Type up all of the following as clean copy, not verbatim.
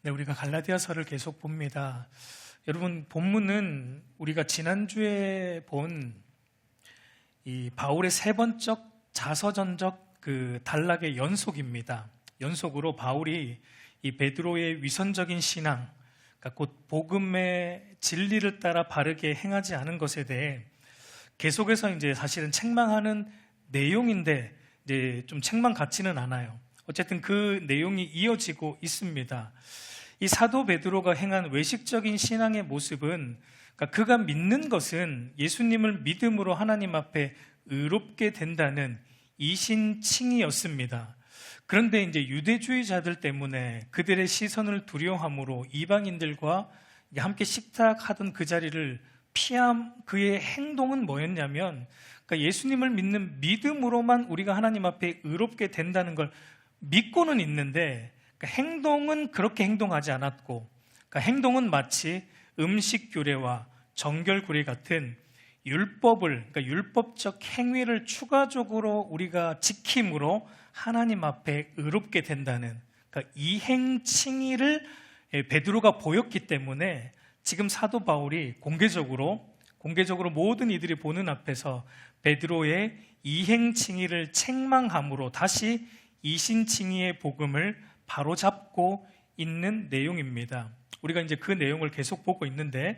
네, 우리가 갈라디아서를 계속 봅니다. 여러분, 본문은 우리가 지난주에 본 이 바울의 세 번적 자서전적 그 단락의 연속입니다. 연속으로 바울이 이 베드로의 위선적인 신앙, 그러니까 곧 복음의 진리를 따라 바르게 행하지 않은 것에 대해 계속해서 이제 사실은 책망하는 내용인데 이제 좀 책망 같지는 않아요. 어쨌든 그 내용이 이어지고 있습니다. 이 사도 베드로가 행한 외식적인 신앙의 모습은, 그러니까 그가 믿는 것은 예수님을 믿음으로 하나님 앞에 의롭게 된다는 이신칭의였습니다. 그런데 이제 유대주의자들 때문에 그들의 시선을 두려워함으로 이방인들과 함께 식탁하던 그 자리를 피함. 그의 행동은 뭐였냐면, 그러니까 예수님을 믿는 믿음으로만 우리가 하나님 앞에 의롭게 된다는 걸 믿고는 있는데, 그러니까 행동은 그렇게 행동하지 않았고, 그러니까 행동은 마치 음식 규례와 정결 규례 같은 그러니까 율법적 행위를 추가적으로 우리가 지킴으로 하나님 앞에 의롭게 된다는, 그러니까 이행칭의를 베드로가 보였기 때문에 지금 사도 바울이 공개적으로 모든 이들이 보는 앞에서 베드로의 이행칭의를 책망함으로 다시 이신칭의의 복음을 바로잡고 있는 내용입니다. 우리가 이제 그 내용을 계속 보고 있는데,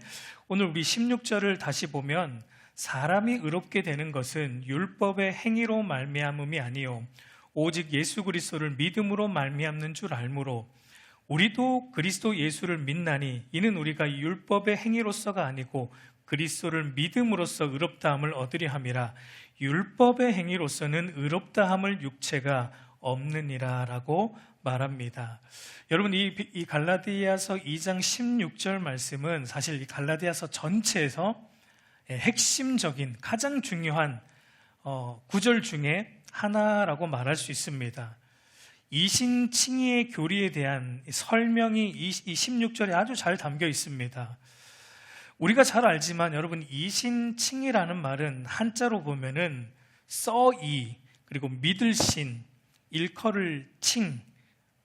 오늘 우리 16절을 다시 보면 사람이 의롭게 되는 것은 율법의 행위로 말미암음이 아니요 오직 예수 그리스도를 믿음으로 말미암는 줄 알므로 우리도 그리스도 예수를 믿나니 이는 우리가 율법의 행위로서가 아니고 그리스도를 믿음으로써 의롭다함을 얻으려 함이라. 율법의 행위로서는 의롭다함을 육체가 없느니라 라고 말합니다. 여러분, 이 갈라디아서 2장 16절 말씀은 사실 이 갈라디아서 전체에서 핵심적인 가장 중요한 구절 중에 하나라고 말할 수 있습니다. 이신칭의의 교리에 대한 설명이 이 16절에 아주 잘 담겨 있습니다. 우리가 잘 알지만 여러분, 이신칭의라는 말은 한자로 보면은 써이, 그리고 믿을 신, 일컬을 칭,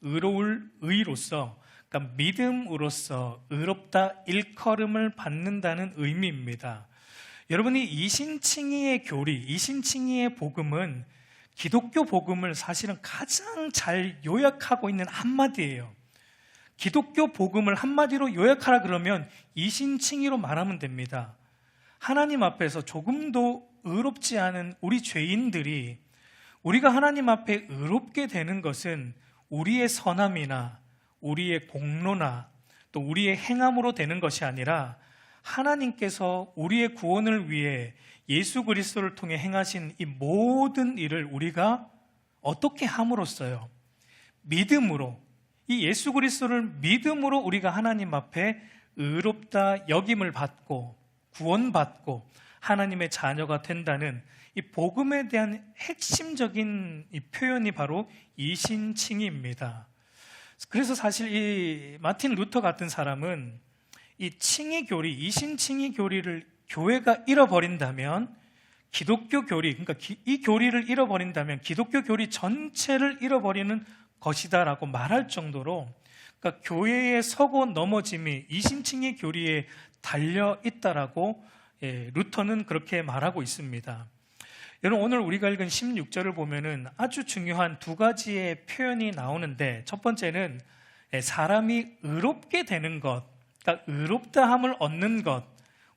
의로울 의로서, 그러니까 믿음으로써 의롭다 일컬음을 받는다는 의미입니다. 여러분이 이신칭의의 교리, 이신칭의의 복음은 기독교 복음을 사실은 가장 잘 요약하고 있는 한마디예요. 기독교 복음을 한마디로 요약하라 그러면 이신칭의로 말하면 됩니다. 하나님 앞에서 조금도 의롭지 않은 우리 죄인들이 우리가 하나님 앞에 의롭게 되는 것은 우리의 선함이나 우리의 공로나 또 우리의 행함으로 되는 것이 아니라 하나님께서 우리의 구원을 위해 예수 그리스도를 통해 행하신 이 모든 일을 우리가 어떻게 함으로써요? 믿음으로, 이 예수 그리스도를 믿음으로 우리가 하나님 앞에 의롭다 여김을 받고 구원받고 하나님의 자녀가 된다는 이 복음에 대한 핵심적인 이 표현이 바로 이신칭의입니다. 그래서 사실 이 마틴 루터 같은 사람은 이 칭의 교리, 이신칭의 교리를 교회가 잃어버린다면 기독교 교리, 그러니까 이 교리를 잃어버린다면 기독교 교리 전체를 잃어버리는 것이다라고 말할 정도로, 그러니까 교회의 서고 넘어짐이 이신칭의 교리에 달려 있다라고 루터는 그렇게 말하고 있습니다. 여러분, 오늘 우리가 읽은 16절을 보면은 아주 중요한 두 가지의 표현이 나오는데, 첫 번째는 사람이 의롭게 되는 것, 그러니까 의롭다함을 얻는 것,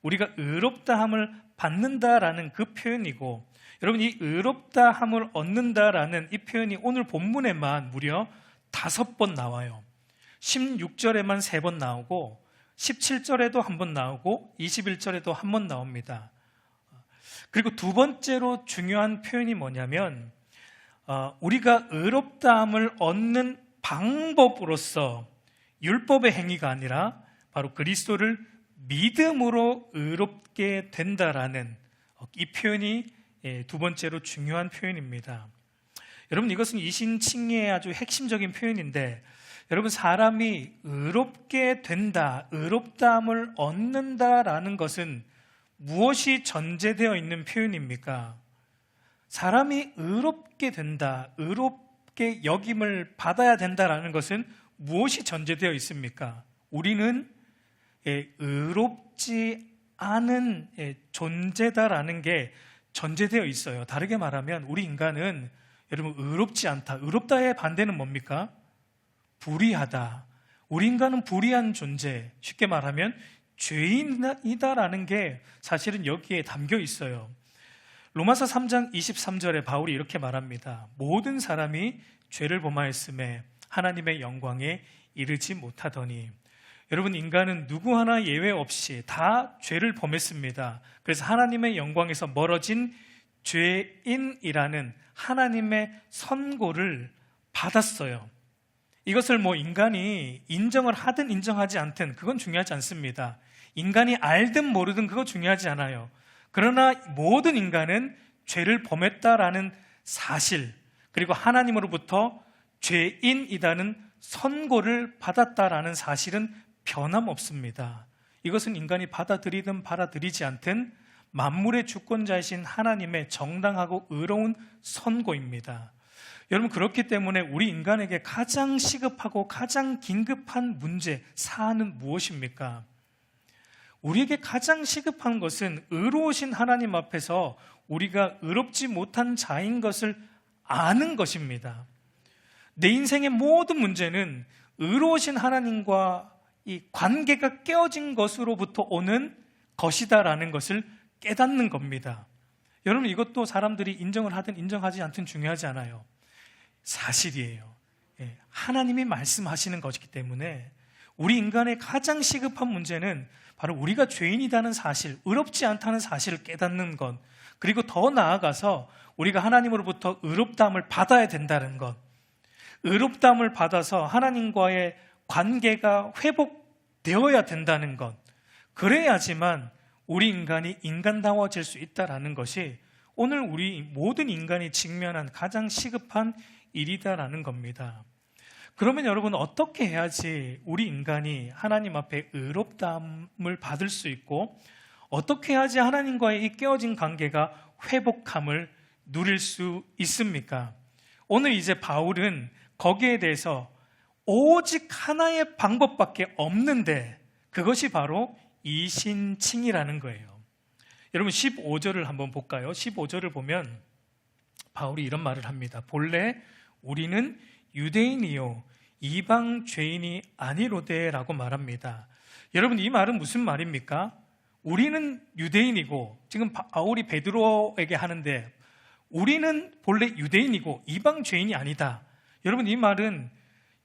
우리가 의롭다함을 받는다라는 그 표현이고, 여러분, 이 의롭다함을 얻는다라는 이 표현이 오늘 본문에만 무려 5번 나와요. 16절에만 3번 나오고 17절에도 한 번 나오고 21절에도 한 번 나옵니다. 그리고 두 번째로 중요한 표현이 뭐냐면, 우리가 의롭다함을 얻는 방법으로서 율법의 행위가 아니라 바로 그리스도를 믿음으로 의롭게 된다라는 이 표현이 두 번째로 중요한 표현입니다. 여러분, 이것은 이신칭의의 아주 핵심적인 표현인데, 여러분, 사람이 의롭게 된다, 의롭다함을 얻는다라는 것은 무엇이 전제되어 있는 표현입니까? 사람이 의롭게 된다, 의롭게 여김을 받아야 된다라는 것은 무엇이 전제되어 있습니까? 우리는 의롭지 않은 존재다라는 게 전제되어 있어요. 다르게 말하면 우리 인간은 여러분 의롭지 않다. 의롭다의 반대는 뭡니까? 불의하다. 우리 인간은 불의한 존재. 쉽게 말하면 죄인이다라는 게 사실은 여기에 담겨 있어요. 로마서 3장 23절에 바울이 이렇게 말합니다. 모든 사람이 죄를 범하였음에 하나님의 영광에 이르지 못하더니. 여러분, 인간은 누구 하나 예외 없이 다 죄를 범했습니다. 그래서 하나님의 영광에서 멀어진 죄인이라는 하나님의 선고를 받았어요. 이것을 인간이 인정을 하든 인정하지 않든 그건 중요하지 않습니다. 인간이 알든 모르든 그거 중요하지 않아요. 그러나 모든 인간은 죄를 범했다라는 사실, 그리고 하나님으로부터 죄인이라는 선고를 받았다라는 사실은 변함없습니다. 이것은 인간이 받아들이든 받아들이지 않든 만물의 주권자이신 하나님의 정당하고 의로운 선고입니다. 여러분, 그렇기 때문에 우리 인간에게 가장 시급하고 가장 긴급한 문제, 사안은 무엇입니까? 우리에게 가장 시급한 것은 의로우신 하나님 앞에서 우리가 의롭지 못한 자인 것을 아는 것입니다. 내 인생의 모든 문제는 의로우신 하나님과 이 관계가 깨어진 것으로부터 오는 것이다라는 것을 깨닫는 겁니다. 여러분, 이것도 사람들이 인정을 하든 인정하지 않든 중요하지 않아요. 사실이에요. 하나님이 말씀하시는 것이기 때문에 우리 인간의 가장 시급한 문제는 바로 우리가 죄인이라는 사실, 의롭지 않다는 사실을 깨닫는 것, 그리고 더 나아가서 우리가 하나님으로부터 의롭다함을 받아야 된다는 것, 의롭다함을 받아서 하나님과의 관계가 회복되어야 된다는 것, 그래야지만 우리 인간이 인간다워질 수 있다는 것이 오늘 우리 모든 인간이 직면한 가장 시급한 일이다라는 겁니다. 그러면 여러분, 어떻게 해야지 우리 인간이 하나님 앞에 의롭다함을 받을 수 있고, 어떻게 해야지 하나님과의 이 깨어진 관계가 회복함을 누릴 수 있습니까? 오늘 이제 바울은 거기에 대해서 오직 하나의 방법밖에 없는데, 그것이 바로 이신칭이라는 거예요. 여러분, 15절을 한번 볼까요? 15절을 보면 바울이 이런 말을 합니다. 본래 우리는 유대인이요 이방 죄인이 아니로되라고 말합니다. 여러분, 이 말은 무슨 말입니까? 우리는 유대인이고, 지금 바울이 베드로에게 하는데 우리는 본래 유대인이고 이방 죄인이 아니다. 여러분, 이 말은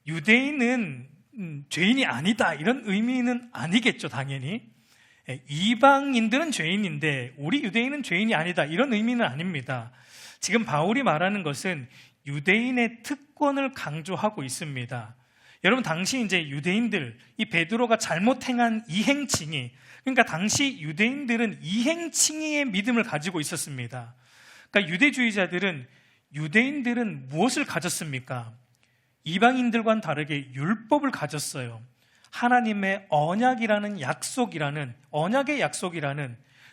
유대인은 죄인이 아니다 이런 의미는 아니겠죠, 당연히. 이방인들은 죄인인데 우리 유대인은 죄인이 아니다 이런 의미는 아닙니다. 지금 바울이 말하는 것은 유대인의 특권을 강조하고 있습니다. 여러분, 당시 이제 유대인들, 이 베드로가 잘못 행한 이행칭의, 그러니까 당시 유대인들은 이행칭의의 믿음을 가지고 있었습니다. 그러니까 유대인들은 무엇을 가졌습니까? 이방인들과는 다르게 율법을 가졌어요. 하나님의 언약의 약속이라는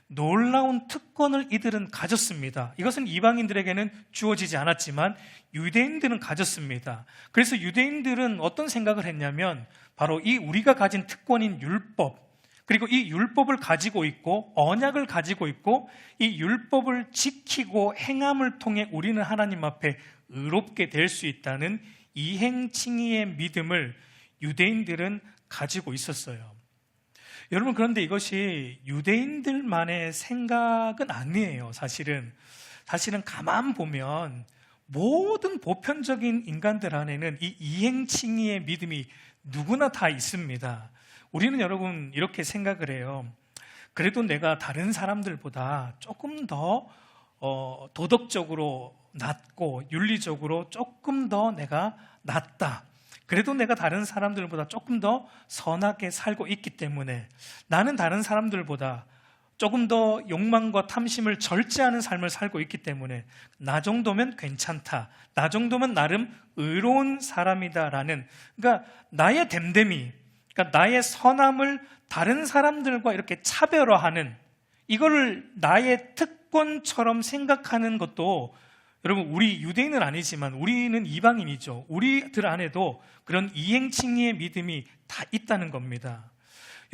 놀라운 특권을 이들은 가졌습니다. 이것은 이방인들에게는 주어지지 않았지만 유대인들은 가졌습니다. 그래서 유대인들은 어떤 생각을 했냐면 바로 이 우리가 가진 특권인 율법, 그리고 이 율법을 가지고 있고 언약을 가지고 있고 이 율법을 지키고 행함을 통해 우리는 하나님 앞에 의롭게 될 수 있다는 이행칭의의 믿음을 유대인들은 가지고 있었어요. 여러분, 그런데 이것이 유대인들만의 생각은 아니에요. 사실은 가만 보면 모든 보편적인 인간들 안에는 이 이행칭의의 믿음이 누구나 다 있습니다. 우리는 여러분 이렇게 생각을 해요. 그래도 내가 다른 사람들보다 조금 더 도덕적으로 낮고 윤리적으로 조금 더 내가 낫다. 그래도 내가 다른 사람들보다 조금 더 선하게 살고 있기 때문에 나는 다른 사람들보다 조금 더 욕망과 탐심을 절제하는 삶을 살고 있기 때문에 나 정도면 괜찮다. 나 정도면 나름 의로운 사람이다라는, 그러니까 나의 됨됨이, 그러니까 나의 선함을 다른 사람들과 이렇게 차별화하는, 이거를 나의 특권처럼 생각하는 것도 여러분, 우리 유대인은 아니지만 우리는 이방인이죠. 우리들 안에도 그런 이행칭의의 믿음이 다 있다는 겁니다.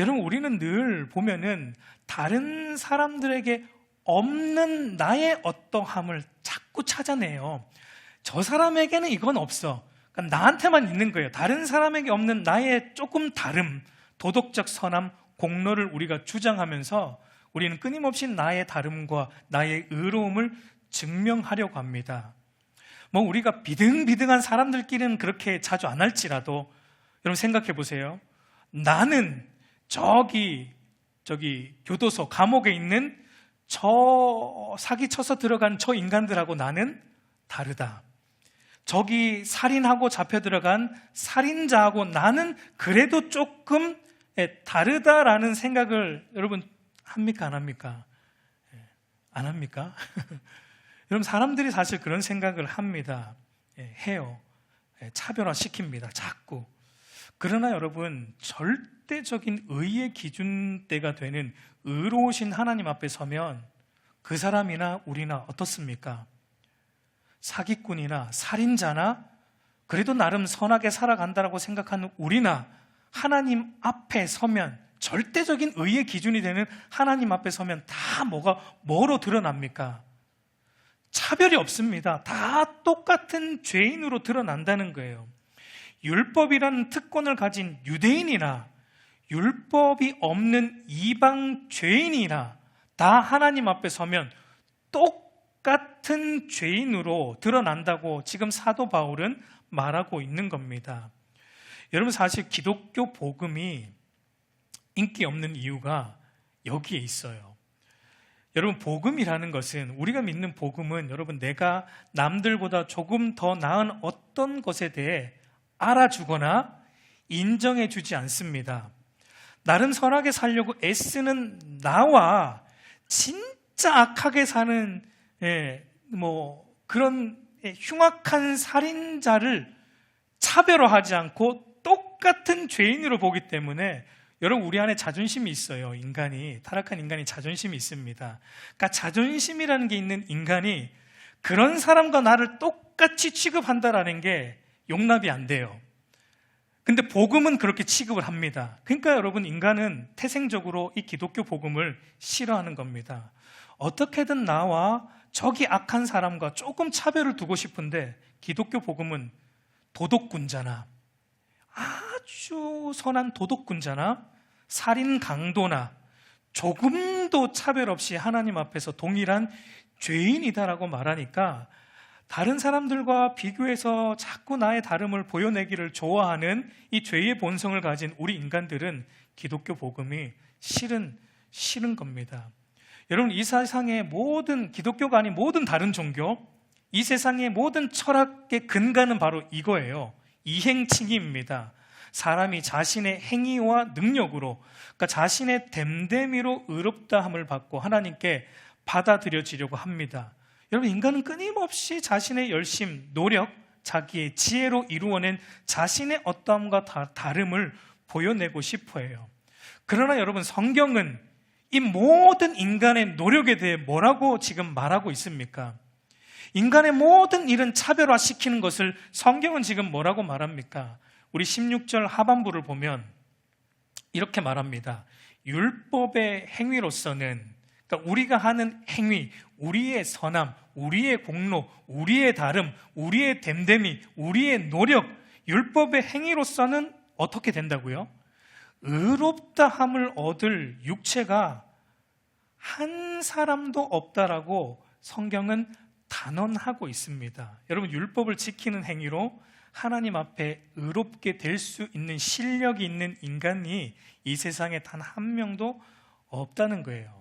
여러분, 우리는 늘 보면은 다른 사람들에게 없는 나의 어떠함을 자꾸 찾아내요. 저 사람에게는 이건 없어. 그러니까 나한테만 있는 거예요. 다른 사람에게 없는 나의 조금 다름, 도덕적 선함, 공로를 우리가 주장하면서 우리는 끊임없이 나의 다름과 나의 의로움을 증명하려고 합니다. 뭐 우리가 비등비등한 사람들끼리는 그렇게 자주 안 할지라도 여러분 생각해 보세요. 나는 저기 교도소 감옥에 있는 저 사기쳐서 들어간 저 인간들하고 나는 다르다. 저기 살인하고 잡혀 들어간 살인자하고 나는 그래도 조금 다르다라는 생각을 여러분 합니까? 안 합니까? 안 합니까? 여러분, 사람들이 사실 그런 생각을 합니다. 해요. 차별화 시킵니다. 자꾸. 그러나 여러분, 절대적인 의의 기준대가 되는 의로우신 하나님 앞에 서면 그 사람이나 우리나 어떻습니까? 사기꾼이나 살인자나 그래도 나름 선하게 살아간다라고 생각하는 우리나 하나님 앞에 서면, 절대적인 의의 기준이 되는 하나님 앞에 서면 다 뭐로 드러납니까? 차별이 없습니다. 다 똑같은 죄인으로 드러난다는 거예요. 율법이라는 특권을 가진 유대인이나 율법이 없는 이방 죄인이나 다 하나님 앞에 서면 똑같은 죄인으로 드러난다고 지금 사도 바울은 말하고 있는 겁니다. 여러분, 사실 기독교 복음이 인기 없는 이유가 여기에 있어요. 여러분, 복음이라는 것은, 우리가 믿는 복음은 여러분 내가 남들보다 조금 더 나은 어떤 것에 대해 알아주거나 인정해 주지 않습니다. 나름 선하게 살려고 애쓰는 나와 진짜 악하게 사는 그런 흉악한 살인자를 차별화하지 않고 똑같은 죄인으로 보기 때문에 여러분, 우리 안에 자존심이 있어요. 타락한 인간이 자존심이 있습니다. 그러니까 자존심이라는 게 있는 인간이 그런 사람과 나를 똑같이 취급한다라는 게 용납이 안 돼요. 근데 복음은 그렇게 취급을 합니다. 그러니까 여러분, 인간은 태생적으로 이 기독교 복음을 싫어하는 겁니다. 어떻게든 나와 저기 악한 사람과 조금 차별을 두고 싶은데 기독교 복음은 도덕군자나 아주 선한 도덕군자나 살인 강도나 조금도 차별 없이 하나님 앞에서 동일한 죄인이다라고 말하니까 다른 사람들과 비교해서 자꾸 나의 다름을 보여내기를 좋아하는 이 죄의 본성을 가진 우리 인간들은 기독교 복음이 싫은 겁니다. 여러분, 이 세상의 모든, 기독교가 아닌 모든 다른 종교, 이 세상의 모든 철학의 근간은 바로 이거예요. 이행칭의입니다. 사람이 자신의 행위와 능력으로, 그러니까 자신의 됨됨이로 의롭다함을 받고 하나님께 받아들여지려고 합니다. 여러분, 인간은 끊임없이 자신의 열심, 노력, 자기의 지혜로 이루어낸 자신의 어떠함과 다름을 보여내고 싶어 해요. 그러나 여러분, 성경은 이 모든 인간의 노력에 대해 뭐라고 지금 말하고 있습니까? 인간의 모든 일은 차별화시키는 것을 성경은 지금 뭐라고 말합니까? 우리 16절 하반부를 보면 이렇게 말합니다. 율법의 행위로서는, 그러니까 우리가 하는 행위, 우리의 선함, 우리의 공로, 우리의 다름, 우리의 됨됨이, 우리의 노력, 율법의 행위로서는 어떻게 된다고요? 의롭다함을 얻을 육체가 한 사람도 없다라고 성경은 단언하고 있습니다. 여러분, 율법을 지키는 행위로 하나님 앞에 의롭게 될 수 있는 실력이 있는 인간이 이 세상에 단 한 명도 없다는 거예요.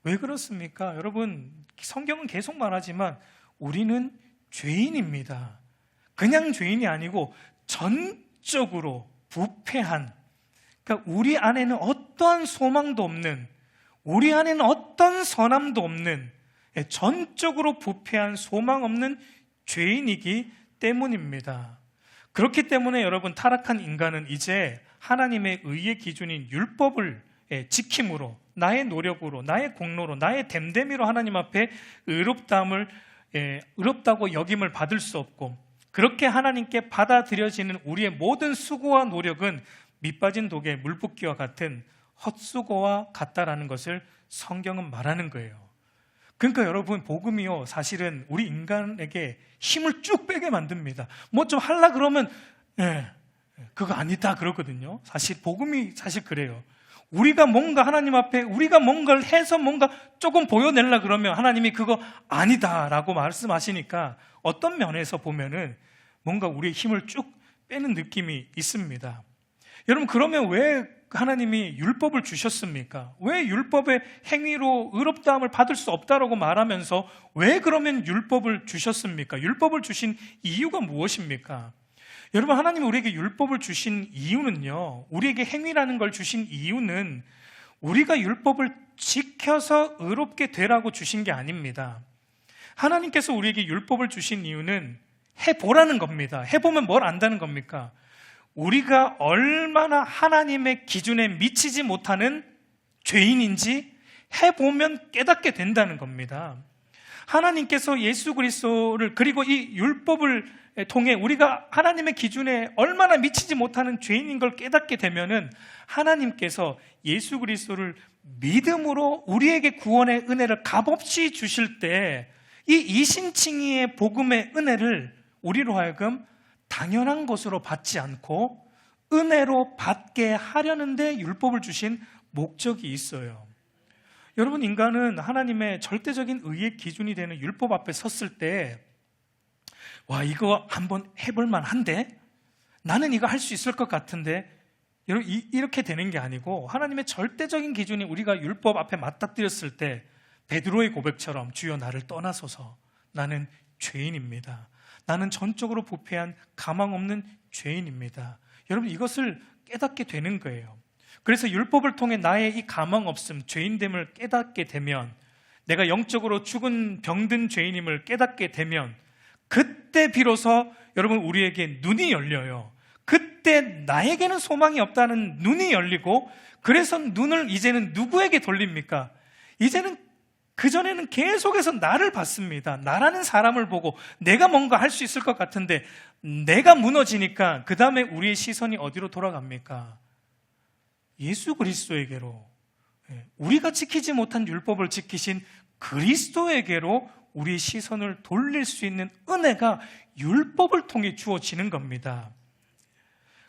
왜 그렇습니까? 여러분, 성경은 계속 말하지만 우리는 죄인입니다. 그냥 죄인이 아니고 전적으로 부패한, 그러니까 우리 안에는 어떠한 소망도 없는, 우리 안에는 어떤 선함도 없는 전적으로 부패한 소망 없는 죄인이기 때문입니다. 그렇기 때문에 여러분, 타락한 인간은 이제 하나님의 의의 기준인 율법을 지킴으로, 나의 노력으로, 나의 공로로, 나의 됨됨이로 하나님 앞에 의롭다함을 의롭다고 여김을 받을 수 없고, 그렇게 하나님께 받아들여지는 우리의 모든 수고와 노력은 밑빠진 독에 물 붓기와 같은 헛수고와 같다라는 것을 성경은 말하는 거예요. 그러니까 여러분, 복음이요, 사실은 우리 인간에게 힘을 쭉 빼게 만듭니다. 뭐 좀 하려 그러면 그거 아니다 그러거든요. 사실 복음이 사실 그래요. 우리가 뭔가 하나님 앞에 우리가 뭔가를 해서 뭔가 조금 보여내려 그러면 하나님이 그거 아니다라고 말씀하시니까 어떤 면에서 보면은 뭔가 우리의 힘을 쭉 빼는 느낌이 있습니다. 여러분, 그러면 왜 하나님이 율법을 주셨습니까? 왜 율법의 행위로 의롭다함을 받을 수 없다라고 말하면서 왜 그러면 율법을 주셨습니까? 율법을 주신 이유가 무엇입니까? 여러분, 하나님이 우리에게 율법을 주신 이유는요, 우리에게 행위라는 걸 주신 이유는 우리가 율법을 지켜서 의롭게 되라고 주신 게 아닙니다. 하나님께서 우리에게 율법을 주신 이유는 해보라는 겁니다. 해보면 뭘 안다는 겁니까? 우리가 얼마나 하나님의 기준에 미치지 못하는 죄인인지 해보면 깨닫게 된다는 겁니다. 하나님께서 예수 그리스도를, 그리고 이 율법을 통해 우리가 하나님의 기준에 얼마나 미치지 못하는 죄인인 걸 깨닫게 되면은 하나님께서 예수 그리스도를 믿음으로 우리에게 구원의 은혜를 값없이 주실 때 이 이신칭의의 복음의 은혜를 우리로 하여금 당연한 것으로 받지 않고 은혜로 받게 하려는데 율법을 주신 목적이 있어요. 여러분, 인간은 하나님의 절대적인 의의 기준이 되는 율법 앞에 섰을 때, 와, 이거 한번 해볼 만한데? 나는 이거 할 수 있을 것 같은데? 이렇게 되는 게 아니고, 하나님의 절대적인 기준이 우리가 율법 앞에 맞닥뜨렸을 때 베드로의 고백처럼, 주여 나를 떠나소서, 나는 죄인입니다. 나는 전적으로 부패한 가망 없는 죄인입니다. 여러분, 이것을 깨닫게 되는 거예요. 그래서 율법을 통해 나의 이 가망 없음, 죄인됨을 깨닫게 되면, 내가 영적으로 죽은 병든 죄인임을 깨닫게 되면, 그때 비로소 여러분, 우리에게 눈이 열려요. 그때 나에게는 소망이 없다는 눈이 열리고, 그래서 눈을 이제는 누구에게 돌립니까? 이제는 그전에는 계속해서 나를 봤습니다. 나라는 사람을 보고 내가 뭔가 할 수 있을 것 같은데 내가 무너지니까 그 다음에 우리의 시선이 어디로 돌아갑니까? 예수 그리스도에게로, 우리가 지키지 못한 율법을 지키신 그리스도에게로 우리의 시선을 돌릴 수 있는 은혜가 율법을 통해 주어지는 겁니다.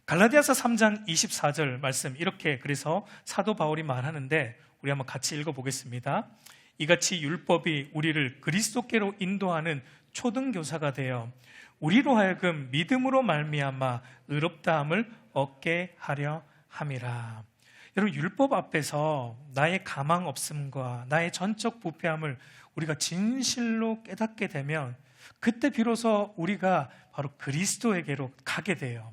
갈라디아서 3장 24절 말씀, 이렇게 그래서 사도 바울이 말하는데 우리 한번 같이 읽어보겠습니다. 이같이 율법이 우리를 그리스도께로 인도하는 초등교사가 되어 우리로 하여금 믿음으로 말미암아 의롭다함을 얻게 하려 함이라. 여러분, 율법 앞에서 나의 가망 없음과 나의 전적 부패함을 우리가 진실로 깨닫게 되면 그때 비로소 우리가 바로 그리스도에게로 가게 돼요.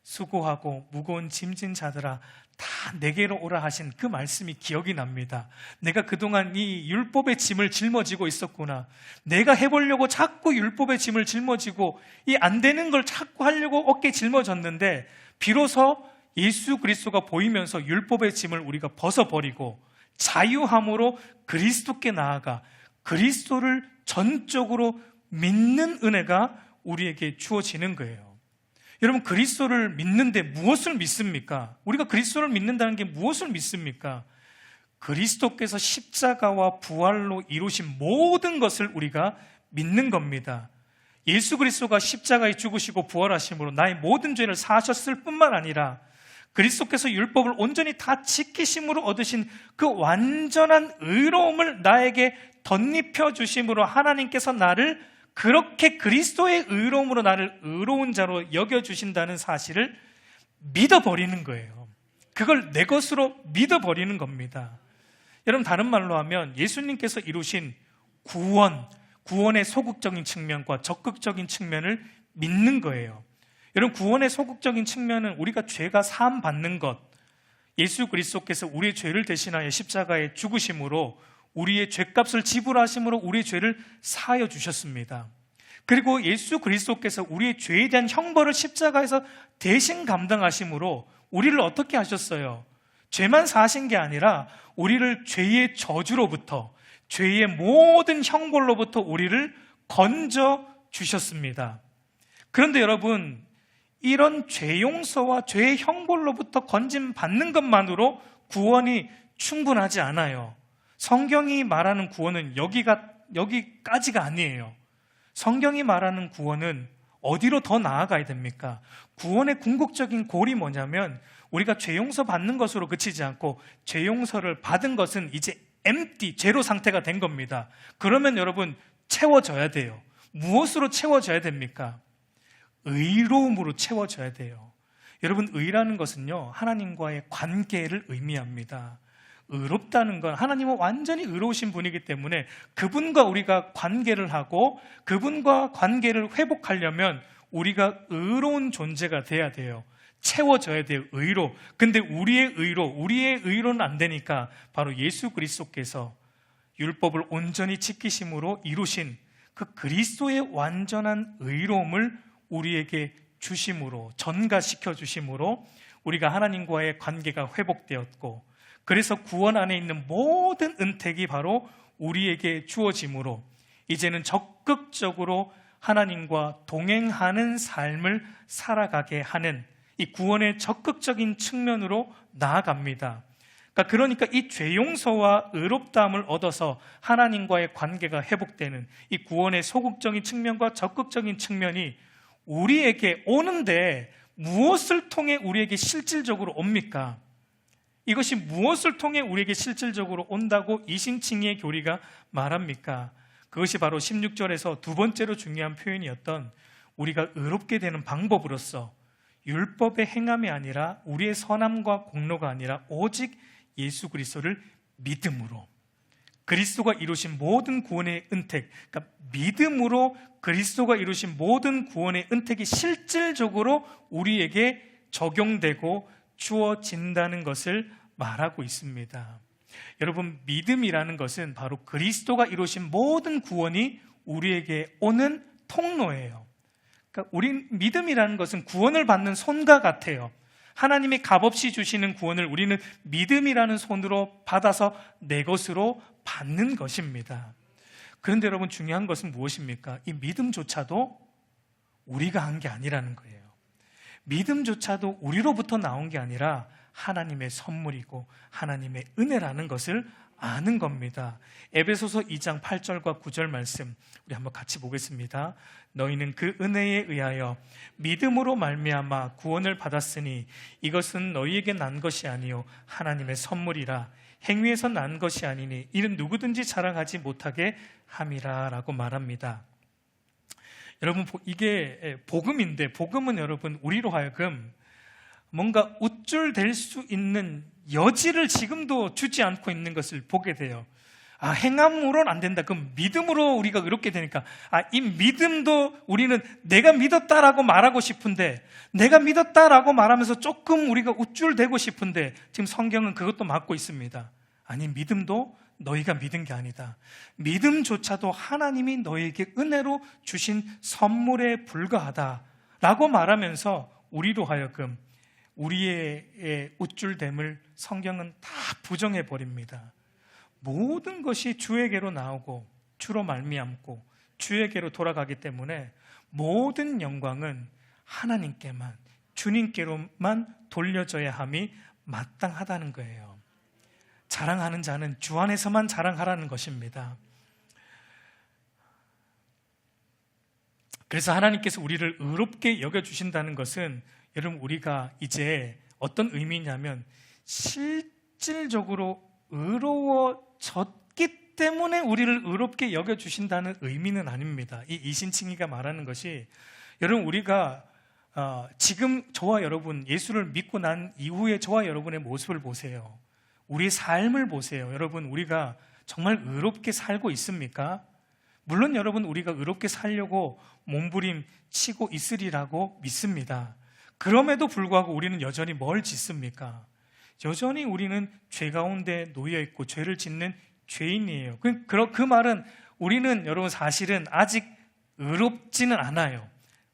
수고하고 무거운 짐진 자들아 다 내게로 오라 하신 그 말씀이 기억이 납니다. 내가 그동안 이 율법의 짐을 짊어지고 있었구나. 내가 해보려고 자꾸 율법의 짐을 짊어지고 이 안 되는 걸 자꾸 하려고 어깨에 짊어졌는데 비로소 예수 그리스도가 보이면서 율법의 짐을 우리가 벗어버리고 자유함으로 그리스도께 나아가 그리스도를 전적으로 믿는 은혜가 우리에게 주어지는 거예요. 여러분, 그리스도를 믿는데 무엇을 믿습니까? 우리가 그리스도를 믿는다는 게 무엇을 믿습니까? 그리스도께서 십자가와 부활로 이루신 모든 것을 우리가 믿는 겁니다. 예수 그리스도가 십자가에 죽으시고 부활하심으로 나의 모든 죄를 사하셨을 뿐만 아니라 그리스도께서 율법을 온전히 다 지키심으로 얻으신 그 완전한 의로움을 나에게 덧입혀 주심으로 하나님께서 나를 그렇게 그리스도의 의로움으로 나를 의로운 자로 여겨주신다는 사실을 믿어버리는 거예요. 그걸 내 것으로 믿어버리는 겁니다. 여러분, 다른 말로 하면 예수님께서 이루신 구원의 소극적인 측면과 적극적인 측면을 믿는 거예요. 여러분, 구원의 소극적인 측면은 우리가 죄가 사함 받는 것, 예수 그리스도께서 우리의 죄를 대신하여 십자가에 죽으심으로 우리의 죄값을 지불하심으로 우리의 죄를 사하여 주셨습니다. 그리고 예수 그리스도께서 우리의 죄에 대한 형벌을 십자가에서 대신 감당하심으로 우리를 어떻게 하셨어요? 죄만 사하신 게 아니라 우리를 죄의 저주로부터, 죄의 모든 형벌로부터 우리를 건져 주셨습니다. 그런데 여러분, 이런 죄 용서와 죄의 형벌로부터 건짐 받는 것만으로 구원이 충분하지 않아요. 성경이 말하는 구원은 여기까지가 아니에요. 성경이 말하는 구원은 어디로 더 나아가야 됩니까? 구원의 궁극적인 골이 뭐냐면 우리가 죄 용서 받는 것으로 그치지 않고 죄 용서를 받은 것은 이제 empty, 제로 상태가 된 겁니다. 그러면 여러분 채워져야 돼요. 무엇으로 채워져야 됩니까? 의로움으로 채워져야 돼요. 여러분, 의라는 것은요, 하나님과의 관계를 의미합니다. 의롭다는 건 하나님은 완전히 의로우신 분이기 때문에 그분과 우리가 관계를 하고 그분과 관계를 회복하려면 우리가 의로운 존재가 돼야 돼요. 채워져야 돼요. 의로. 근데 우리의 의로는 안 되니까 바로 예수 그리스도께서 율법을 온전히 지키심으로 이루신 그 그리스도의 완전한 의로움을 우리에게 주심으로, 전가시켜 주심으로 우리가 하나님과의 관계가 회복되었고, 그래서 구원 안에 있는 모든 은택이 바로 우리에게 주어짐으로 이제는 적극적으로 하나님과 동행하는 삶을 살아가게 하는 이 구원의 적극적인 측면으로 나아갑니다. 그러니까 이 죄 용서와 의롭다함을 얻어서 하나님과의 관계가 회복되는 이 구원의 소극적인 측면과 적극적인 측면이 우리에게 오는데 무엇을 통해 우리에게 실질적으로 옵니까? 이것이 무엇을 통해 우리에게 실질적으로 온다고 이신칭의의 교리가 말합니까? 그것이 바로 16절에서 두 번째로 중요한 표현이었던 우리가 의롭게 되는 방법으로서 율법의 행함이 아니라 우리의 선함과 공로가 아니라 오직 예수 그리스도를 믿음으로, 그리스도가 이루신 모든 구원의 은택, 그러니까 믿음으로 그리스도가 이루신 모든 구원의 은택이 실질적으로 우리에게 적용되고 주어진다는 것을 말하고 있습니다. 여러분, 믿음이라는 것은 바로 그리스도가 이루신 모든 구원이 우리에게 오는 통로예요. 그러니까 믿음이라는 것은 구원을 받는 손과 같아요. 하나님이 값없이 주시는 구원을 우리는 믿음이라는 손으로 받아서 내 것으로 받는 것입니다. 그런데 여러분, 중요한 것은 무엇입니까? 이 믿음조차도 우리가 한 게 아니라는 거예요. 믿음조차도 우리로부터 나온 게 아니라 하나님의 선물이고 하나님의 은혜라는 것을 아는 겁니다. 에베소서 2장 8절과 9절 말씀 우리 한번 같이 보겠습니다. 너희는 그 은혜에 의하여 믿음으로 말미암아 구원을 받았으니 이것은 너희에게 난 것이 아니요 하나님의 선물이라. 행위에서 난 것이 아니니 이는 누구든지 자랑하지 못하게 함이라 라고 말합니다. 여러분, 이게 복음인데, 복음은 여러분 우리로 하여금 뭔가 우쭐댈 수 있는 여지를 지금도 주지 않고 있는 것을 보게 돼요. 행함으로는 안 된다. 그럼 믿음으로 우리가 의롭게 되니까 이 믿음도 우리는 내가 믿었다라고 말하고 싶은데, 내가 믿었다라고 말하면서 조금 우리가 우쭐대고 싶은데 지금 성경은 그것도 막고 있습니다. 아니, 믿음도 너희가 믿은 게 아니다. 믿음조차도 하나님이 너희에게 은혜로 주신 선물에 불과하다라고 말하면서 우리로 하여금 우리의 우쭐됨을 성경은 다 부정해 버립니다. 모든 것이 주에게로 나오고 주로 말미암고 주에게로 돌아가기 때문에 모든 영광은 하나님께만, 주님께로만 돌려져야 함이 마땅하다는 거예요. 자랑하는 자는 주 안에서만 자랑하라는 것입니다. 그래서 하나님께서 우리를 의롭게 여겨주신다는 것은 여러분, 우리가 이제 어떤 의미냐면 실질적으로 의로워졌기 때문에 우리를 의롭게 여겨주신다는 의미는 아닙니다. 이 이신칭의가 말하는 것이, 여러분, 우리가 지금 저와 여러분 예수를 믿고 난 이후에 저와 여러분의 모습을 보세요. 우리의 삶을 보세요. 여러분, 우리가 정말 의롭게 살고 있습니까? 물론 여러분, 우리가 의롭게 살려고 몸부림치고 있으리라고 믿습니다. 그럼에도 불구하고 우리는 여전히 뭘 짓습니까? 여전히 우리는 죄 가운데 놓여 있고 죄를 짓는 죄인이에요. 그 말은 우리는 여러분 사실은 아직 의롭지는 않아요.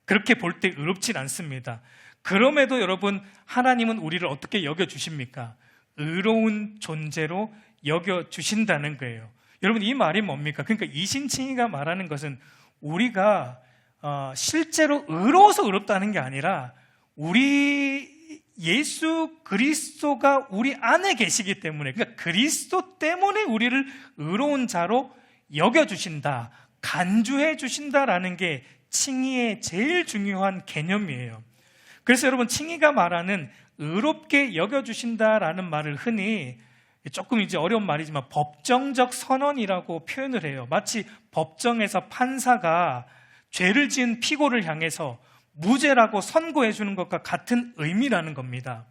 그렇게 볼 때 의롭진 않습니다. 그럼에도 여러분, 하나님은 우리를 어떻게 여겨주십니까? 의로운 존재로 여겨주신다는 거예요. 여러분, 이 말이 뭡니까? 그러니까 이신칭의가 말하는 것은 우리가 실제로 의로워서 의롭다는 게 아니라 우리 예수 그리스도가 우리 안에 계시기 때문에, 그러니까 그리스도 때문에 우리를 의로운 자로 여겨주신다, 간주해 주신다라는 게 칭의의 제일 중요한 개념이에요. 그래서 여러분, 칭의가 말하는 의롭게 여겨주신다라는 말을 흔히 조금 이제 어려운 말이지만 법정적 선언이라고 표현을 해요. 마치 법정에서 판사가 죄를 지은 피고를 향해서 무죄라고 선고해 주는 것과 같은 의미라는 겁니다.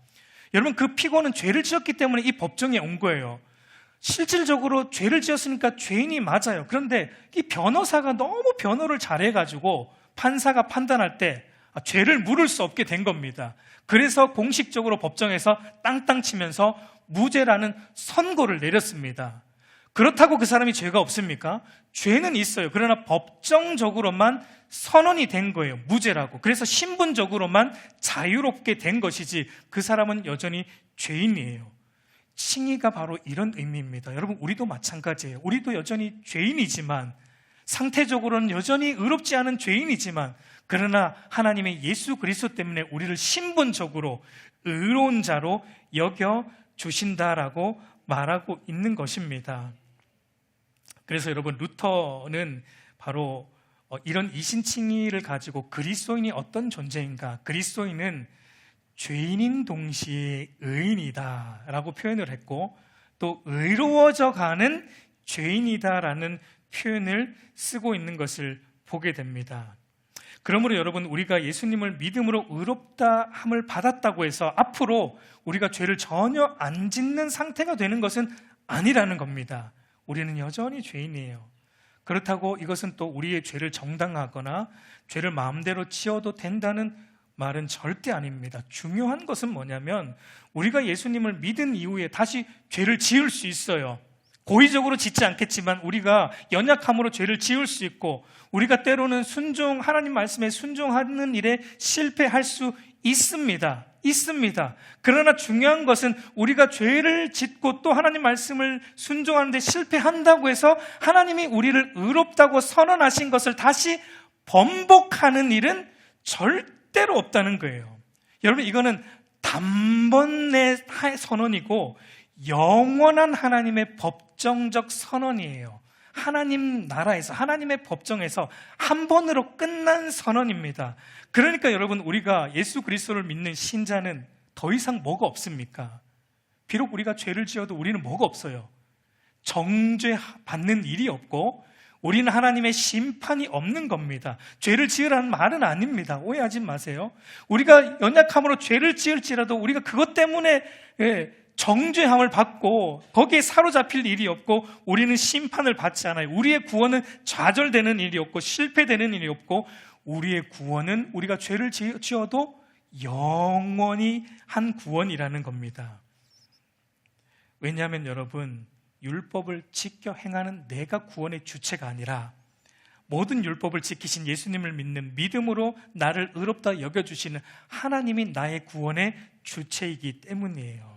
여러분, 그 피고는 죄를 지었기 때문에 이 법정에 온 거예요. 실질적으로 죄를 지었으니까 죄인이 맞아요. 그런데 이 변호사가 너무 변호를 잘해가지고 판사가 판단할 때 죄를 물을 수 없게 된 겁니다. 그래서 공식적으로 법정에서 땅땅 치면서 무죄라는 선고를 내렸습니다. 그렇다고 그 사람이 죄가 없습니까? 죄는 있어요. 그러나 법정적으로만 선언이 된 거예요. 무죄라고. 그래서 신분적으로만 자유롭게 된 것이지 그 사람은 여전히 죄인이에요. 칭의가 바로 이런 의미입니다. 여러분, 우리도 마찬가지예요. 우리도 여전히 죄인이지만, 상태적으로는 여전히 의롭지 않은 죄인이지만, 그러나 하나님의 예수 그리스도 때문에 우리를 신분적으로 의로운 자로 여겨주신다라고 말하고 있는 것입니다. 그래서 여러분, 루터는 바로 이런 이신칭의를 가지고 그리스도인이 어떤 존재인가, 그리스도인은 죄인인 동시에 의인이다 라고 표현을 했고, 또 의로워져 가는 죄인이다라는 표현을 쓰고 있는 것을 보게 됩니다. 그러므로 여러분, 우리가 예수님을 믿음으로 의롭다 함을 받았다고 해서 앞으로 우리가 죄를 전혀 안 짓는 상태가 되는 것은 아니라는 겁니다. 우리는 여전히 죄인이에요. 그렇다고 이것은 또 우리의 죄를 정당화하거나 죄를 마음대로 지어도 된다는 말은 절대 아닙니다. 중요한 것은 뭐냐면, 우리가 예수님을 믿은 이후에 다시 죄를 지을 수 있어요. 고의적으로 짓지 않겠지만 우리가 연약함으로 죄를 지을 수 있고, 우리가 때로는 하나님 말씀에 순종하는 일에 실패할 수 있습니다. 그러나 중요한 것은 우리가 죄를 짓고 또 하나님 말씀을 순종하는데 실패한다고 해서 하나님이 우리를 의롭다고 선언하신 것을 다시 번복하는 일은 절대로 없다는 거예요. 여러분, 이거는 단번의 선언이고 영원한 하나님의 법정적 선언이에요. 하나님 나라에서, 하나님의 법정에서 한 번으로 끝난 선언입니다. 그러니까 여러분, 우리가 예수 그리스도를 믿는 신자는 더 이상 뭐가 없습니까? 비록 우리가 죄를 지어도 우리는 뭐가 없어요. 정죄 받는 일이 없고 우리는 하나님의 심판이 없는 겁니다. 죄를 지으라는 말은 아닙니다. 오해하지 마세요. 우리가 연약함으로 죄를 지을지라도 우리가 그것 때문에 정죄함을 받고 거기에 사로잡힐 일이 없고 우리는 심판을 받지 않아요. 우리의 구원은 좌절되는 일이 없고 실패되는 일이 없고, 우리의 구원은 우리가 죄를 지어도 영원히 한 구원이라는 겁니다. 왜냐하면 여러분, 율법을 지켜 행하는 내가 구원의 주체가 아니라 모든 율법을 지키신 예수님을 믿는 믿음으로 나를 의롭다 여겨주시는 하나님이 나의 구원의 주체이기 때문이에요.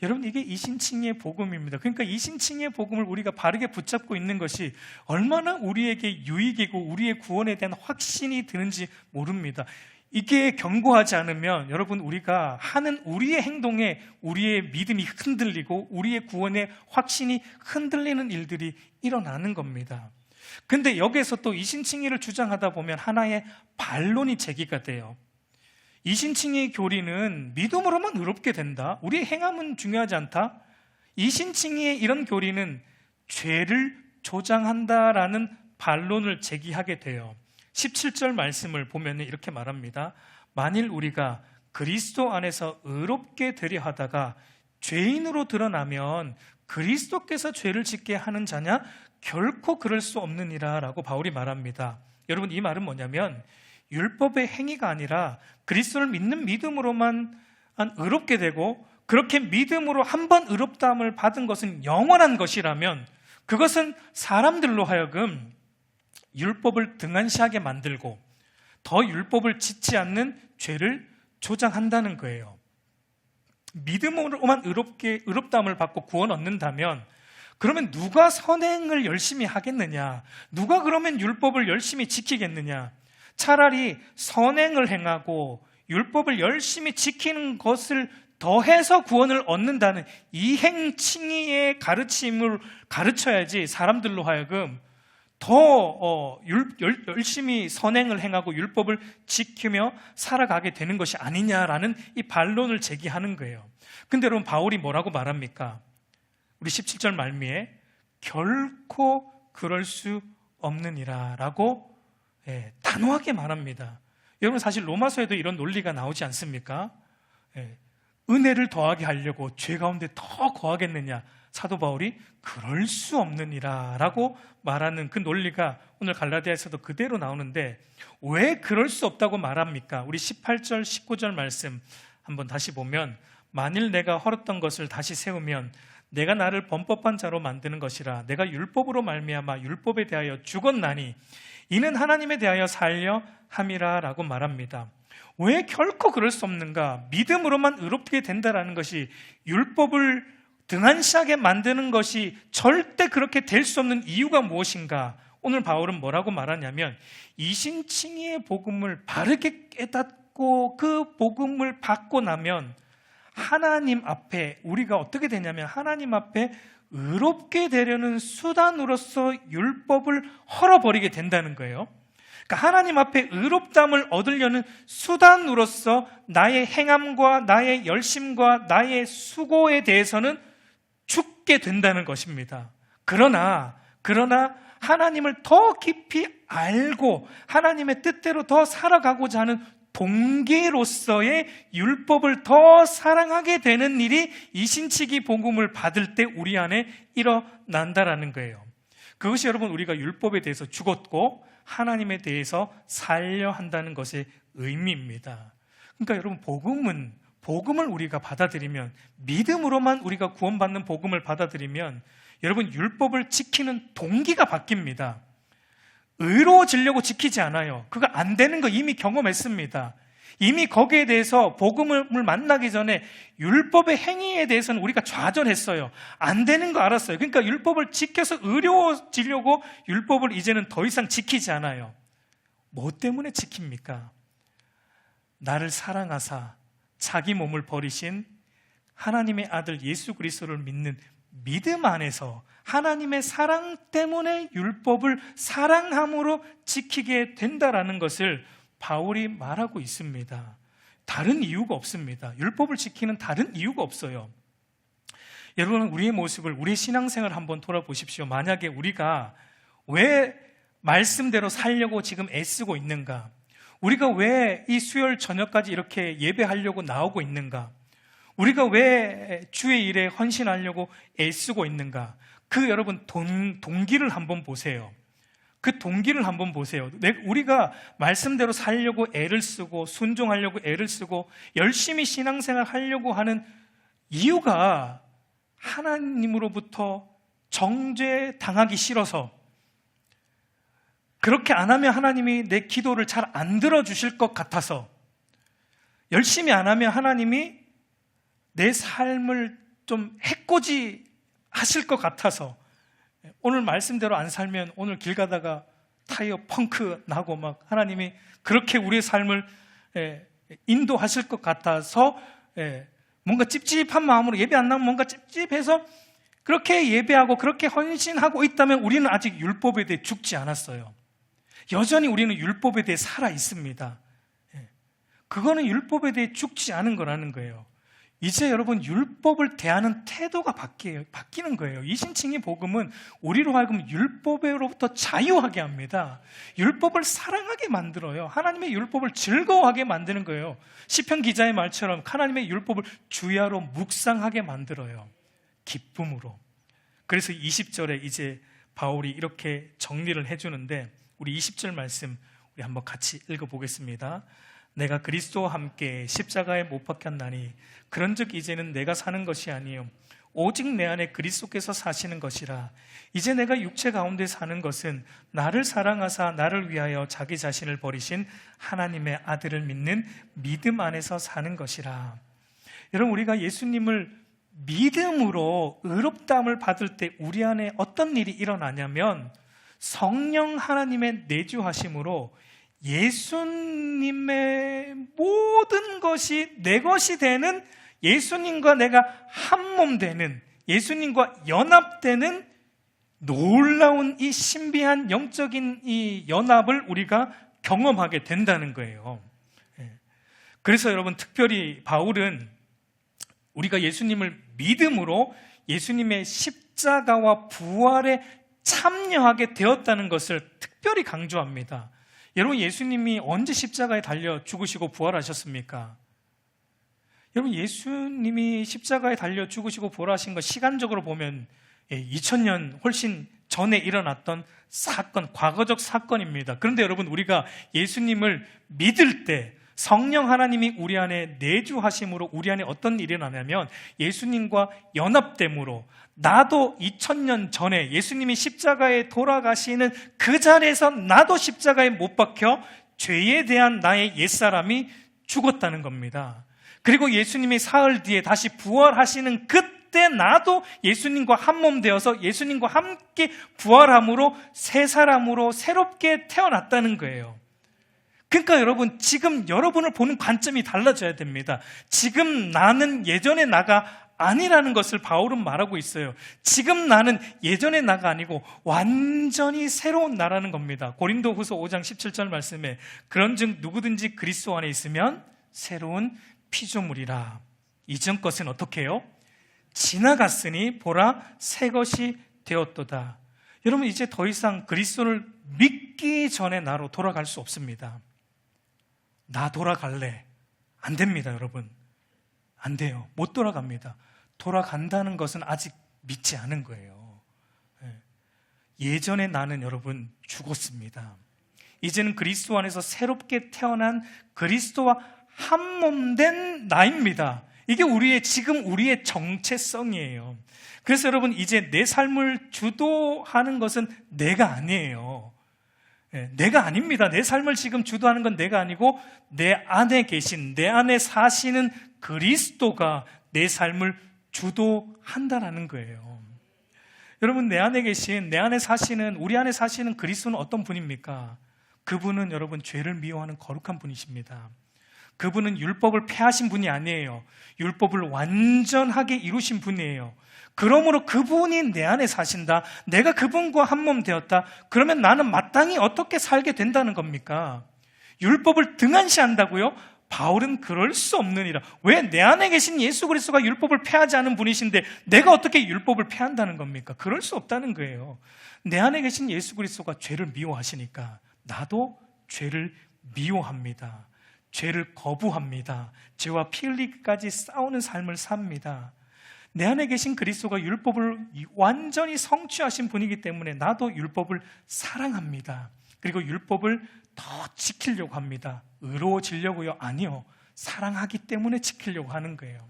여러분, 이게 이신칭의의 복음입니다. 그러니까 이신칭의의 복음을 우리가 바르게 붙잡고 있는 것이 얼마나 우리에게 유익이고 우리의 구원에 대한 확신이 드는지 모릅니다. 이게 견고하지 않으면 여러분, 우리가 하는 우리의 행동에 우리의 믿음이 흔들리고 우리의 구원의 확신이 흔들리는 일들이 일어나는 겁니다. 근데 여기에서 또 이신칭의를 주장하다 보면 하나의 반론이 제기가 돼요. 이신칭의의 교리는 믿음으로만 의롭게 된다, 우리의 행함은 중요하지 않다, 이신칭의의 이런 교리는 죄를 조장한다라는 반론을 제기하게 돼요. 17절 말씀을 보면 이렇게 말합니다. 만일 우리가 그리스도 안에서 의롭게 되려 하다가 죄인으로 드러나면 그리스도께서 죄를 짓게 하는 자냐? 결코 그럴 수 없느니라 라고 바울이 말합니다. 여러분, 이 말은 뭐냐면 율법의 행위가 아니라 그리스도를 믿는 믿음으로만 의롭게 되고, 그렇게 믿음으로 한 번 의롭다함을 받은 것은 영원한 것이라면 그것은 사람들로 하여금 율법을 등한시하게 만들고 더 율법을 짓지 않는 죄를 조장한다는 거예요. 믿음으로만 의롭다함을 받고 구원 얻는다면 그러면 누가 선행을 열심히 하겠느냐? 누가 그러면 율법을 열심히 지키겠느냐? 차라리 선행을 행하고 율법을 열심히 지키는 것을 더해서 구원을 얻는다는 이행칭의의 가르침을 가르쳐야지 사람들로 하여금 더 열심히 선행을 행하고 율법을 지키며 살아가게 되는 것이 아니냐라는 이 반론을 제기하는 거예요. 근데 여러분, 바울이 뭐라고 말합니까? 우리 17절 말미에 결코 그럴 수 없느니라 라고 단호하게 말합니다. 여러분, 사실 로마서에도 이런 논리가 나오지 않습니까? 은혜를 더하게 하려고 죄 가운데 더 거하겠느냐? 사도 바울이 그럴 수 없느니라 라고 말하는 그 논리가 오늘 갈라디아에서도 그대로 나오는데, 왜 그럴 수 없다고 말합니까? 우리 18절 19절 말씀 한번 다시 보면, 만일 내가 헐었던 것을 다시 세우면 내가 나를 범법한 자로 만드는 것이라. 내가 율법으로 말미암아 율법에 대하여 죽었나니 이는 하나님에 대하여 살려 함이라 라고 말합니다. 왜 결코 그럴 수 없는가? 믿음으로만 의롭게 된다라는 것이, 율법을 등한시하게 만드는 것이 절대 그렇게 될 수 없는 이유가 무엇인가? 오늘 바울은 뭐라고 말하냐면, 이신칭의의 복음을 바르게 깨닫고 그 복음을 받고 나면 하나님 앞에 우리가 어떻게 되냐면, 하나님 앞에 의롭게 되려는 수단으로서 율법을 헐어버리게 된다는 거예요. 그러니까 하나님 앞에 의롭다함을 얻으려는 수단으로서 나의 행함과 나의 열심과 나의 수고에 대해서는 죽게 된다는 것입니다. 그러나 하나님을 더 깊이 알고 하나님의 뜻대로 더 살아가고자 하는 동기로서의 율법을 더 사랑하게 되는 일이 이신치기 복음을 받을 때 우리 안에 일어난다라는 거예요. 그것이 여러분, 우리가 율법에 대해서 죽었고 하나님에 대해서 살려 한다는 것의 의미입니다. 그러니까 여러분, 복음을 우리가 받아들이면, 믿음으로만 우리가 구원받는 복음을 받아들이면 여러분, 율법을 지키는 동기가 바뀝니다. 의로워지려고 지키지 않아요. 그거 안 되는 거 이미 경험했습니다. 이미 거기에 대해서 복음을 만나기 전에 율법의 행위에 대해서는 우리가 좌절했어요. 안 되는 거 알았어요. 그러니까 율법을 지켜서 의로워지려고 율법을 이제는 더 이상 지키지 않아요. 뭐 때문에 지킵니까? 나를 사랑하사 자기 몸을 버리신 하나님의 아들 예수 그리스도를 믿는 믿음 안에서 하나님의 사랑 때문에 율법을 사랑함으로 지키게 된다라는 것을 바울이 말하고 있습니다. 다른 이유가 없습니다. 율법을 지키는 다른 이유가 없어요. 여러분, 우리의 모습을, 우리의 신앙생활을 한번 돌아보십시오. 만약에 우리가 왜 말씀대로 살려고 지금 애쓰고 있는가? 우리가 왜 이 수요일 저녁까지 이렇게 예배하려고 나오고 있는가? 우리가 왜 주의 일에 헌신하려고 애쓰고 있는가? 그 여러분 동기를 한번 보세요. 그 동기를 한번 보세요. 우리가 말씀대로 살려고 애를 쓰고 순종하려고 애를 쓰고 열심히 신앙생활 하려고 하는 이유가 하나님으로부터 정죄당하기 싫어서, 그렇게 안 하면 하나님이 내 기도를 잘 안 들어주실 것 같아서, 열심히 안 하면 하나님이 내 삶을 좀 해코지 하실 것 같아서, 오늘 말씀대로 안 살면 오늘 길 가다가 타이어 펑크 나고 막 하나님이 그렇게 우리의 삶을 인도하실 것 같아서 뭔가 찝찝한 마음으로 예배 안 나오면 뭔가 찝찝해서 그렇게 예배하고 그렇게 헌신하고 있다면 우리는 아직 율법에 대해 죽지 않았어요. 여전히 우리는 율법에 대해 살아 있습니다. 그거는 율법에 대해 죽지 않은 거라는 거예요. 이제 여러분, 율법을 대하는 태도가 바뀌는 거예요. 이신칭의 복음은 우리로 하여금 율법으로부터 자유하게 합니다. 율법을 사랑하게 만들어요. 하나님의 율법을 즐거워하게 만드는 거예요. 시편 기자의 말처럼 하나님의 율법을 주야로 묵상하게 만들어요. 기쁨으로. 그래서 20절에 이제 바울이 이렇게 정리를 해주는데, 우리 20절 말씀 우리 한번 같이 읽어보겠습니다. 내가 그리스도와 함께 십자가에 못 박혔나니 그런즉 이제는 내가 사는 것이 아니요 오직 내 안에 그리스도께서 사시는 것이라. 이제 내가 육체 가운데 사는 것은 나를 사랑하사 나를 위하여 자기 자신을 버리신 하나님의 아들을 믿는 믿음 안에서 사는 것이라. 여러분, 우리가 예수님을 믿음으로 의롭다함을 받을 때 우리 안에 어떤 일이 일어나냐면 성령 하나님의 내주하심으로 예수님의 모든 것이 내 것이 되는, 예수님과 내가 한 몸 되는, 예수님과 연합되는 놀라운 이 신비한 영적인 이 연합을 우리가 경험하게 된다는 거예요. 그래서 여러분, 특별히 바울은 우리가 예수님을 믿음으로 예수님의 십자가와 부활에 참여하게 되었다는 것을 특별히 강조합니다. 여러분, 예수님이 언제 십자가에 달려 죽으시고 부활하셨습니까? 여러분, 예수님이 십자가에 달려 죽으시고 부활하신 것 시간적으로 보면 2000년 훨씬 전에 일어났던 사건, 과거적 사건입니다. 그런데 여러분, 우리가 예수님을 믿을 때 성령 하나님이 우리 안에 내주하심으로 우리 안에 어떤 일이 나냐면 예수님과 연합됨으로 나도 2000년 전에 예수님이 십자가에 돌아가시는 그 자리에서 나도 십자가에 못 박혀 죄에 대한 나의 옛사람이 죽었다는 겁니다. 그리고 예수님이 사흘 뒤에 다시 부활하시는 그때 나도 예수님과 한 몸 되어서 예수님과 함께 부활함으로 새 사람으로 새롭게 태어났다는 거예요. 그러니까 여러분, 지금 여러분을 보는 관점이 달라져야 됩니다. 지금 나는 예전의 나가 아니라는 것을 바울은 말하고 있어요. 지금 나는 예전의 나가 아니고 완전히 새로운 나라는 겁니다. 고린도후서 5장 17절 말씀에 그런즉 누구든지 그리스도 안에 있으면 새로운 피조물이라. 이전 것은 어떻게 해요? 지나갔으니 보라 새 것이 되었도다. 여러분, 이제 더 이상 그리스도를 믿기 전에 나로 돌아갈 수 없습니다. 나 돌아갈래? 안 됩니다, 여러분. 안 돼요. 못 돌아갑니다. 돌아간다는 것은 아직 믿지 않은 거예요. 예전에 나는 여러분 죽었습니다. 이제는 그리스도 안에서 새롭게 태어난 그리스도와 한 몸 된 나입니다. 이게 지금 우리의 정체성이에요. 그래서 여러분, 이제 내 삶을 주도하는 것은 내가 아니에요. 내가 아닙니다. 내 삶을 지금 주도하는 건 내가 아니고 내 안에 계신, 내 안에 사시는 그리스도가 내 삶을 주도한다라는 거예요. 여러분, 내 안에 계신, 내 안에 사시는, 우리 안에 사시는 그리스도는 어떤 분입니까? 그분은 여러분 죄를 미워하는 거룩한 분이십니다. 그분은 율법을 폐하신 분이 아니에요. 율법을 완전하게 이루신 분이에요. 그러므로 그분이 내 안에 사신다. 내가 그분과 한 몸 되었다. 그러면 나는 마땅히 어떻게 살게 된다는 겁니까? 율법을 등한시한다고요? 바울은 그럴 수 없느니라. 왜? 내 안에 계신 예수 그리스도가 율법을 폐하지 않은 분이신데 내가 어떻게 율법을 폐한다는 겁니까? 그럴 수 없다는 거예요. 내 안에 계신 예수 그리스도가 죄를 미워하시니까 나도 죄를 미워합니다. 죄를 거부합니다. 죄와 피 흘리기까지 싸우는 삶을 삽니다. 내 안에 계신 그리스도가 율법을 완전히 성취하신 분이기 때문에 나도 율법을 사랑합니다. 그리고 율법을 더 지키려고 합니다. 의로워지려고요? 아니요. 사랑하기 때문에 지키려고 하는 거예요.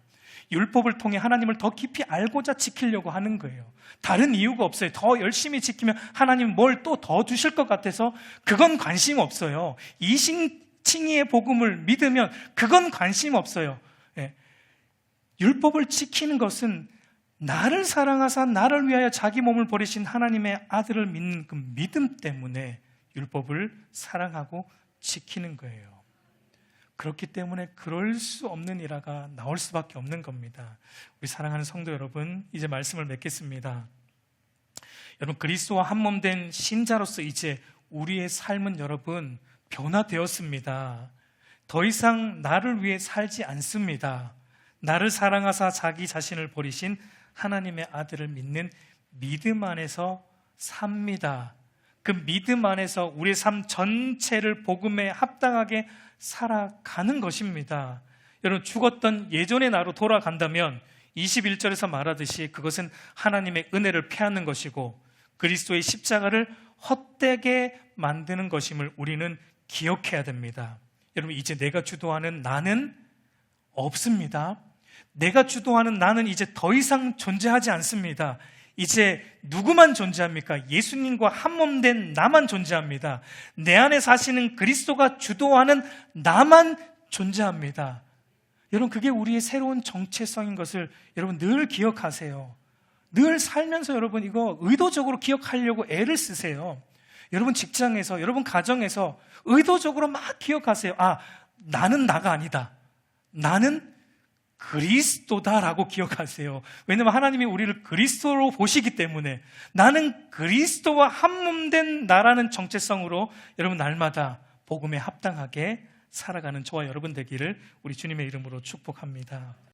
율법을 통해 하나님을 더 깊이 알고자 지키려고 하는 거예요. 다른 이유가 없어요. 더 열심히 지키면 하나님 뭘 또 더 주실 것 같아서 그건 관심 없어요. 이신칭의의 복음을 믿으면 그건 관심 없어요. 율법을 지키는 것은 나를 사랑하사 나를 위하여 자기 몸을 버리신 하나님의 아들을 믿는 그 믿음 때문에 율법을 사랑하고 지키는 거예요. 그렇기 때문에 그럴 수 없는 일화가 나올 수밖에 없는 겁니다. 우리 사랑하는 성도 여러분, 이제 말씀을 맺겠습니다. 여러분, 그리스도와 한 몸 된 신자로서 이제 우리의 삶은 여러분 변화되었습니다. 더 이상 나를 위해 살지 않습니다. 나를 사랑하사 자기 자신을 버리신 하나님의 아들을 믿는 믿음 안에서 삽니다. 그 믿음 안에서 우리의 삶 전체를 복음에 합당하게 살아가는 것입니다. 여러분, 죽었던 예전의 나로 돌아간다면 21절에서 말하듯이 그것은 하나님의 은혜를 폐하는 것이고 그리스도의 십자가를 헛되게 만드는 것임을 우리는 기억해야 됩니다. 여러분, 이제 내가 주도하는 나는 없습니다. 내가 주도하는 나는 이제 더 이상 존재하지 않습니다. 이제 누구만 존재합니까? 예수님과 한 몸 된 나만 존재합니다. 내 안에 사시는 그리스도가 주도하는 나만 존재합니다. 여러분, 그게 우리의 새로운 정체성인 것을 여러분 늘 기억하세요. 늘 살면서 여러분 이거 의도적으로 기억하려고 애를 쓰세요. 여러분 직장에서, 여러분 가정에서 의도적으로 막 기억하세요. 아, 나는 나가 아니다. 나는 그리스도다라고 기억하세요. 왜냐하면 하나님이 우리를 그리스도로 보시기 때문에 나는 그리스도와 한몸된 나라는 정체성으로 여러분 날마다 복음에 합당하게 살아가는 저와 여러분 되기를 우리 주님의 이름으로 축복합니다.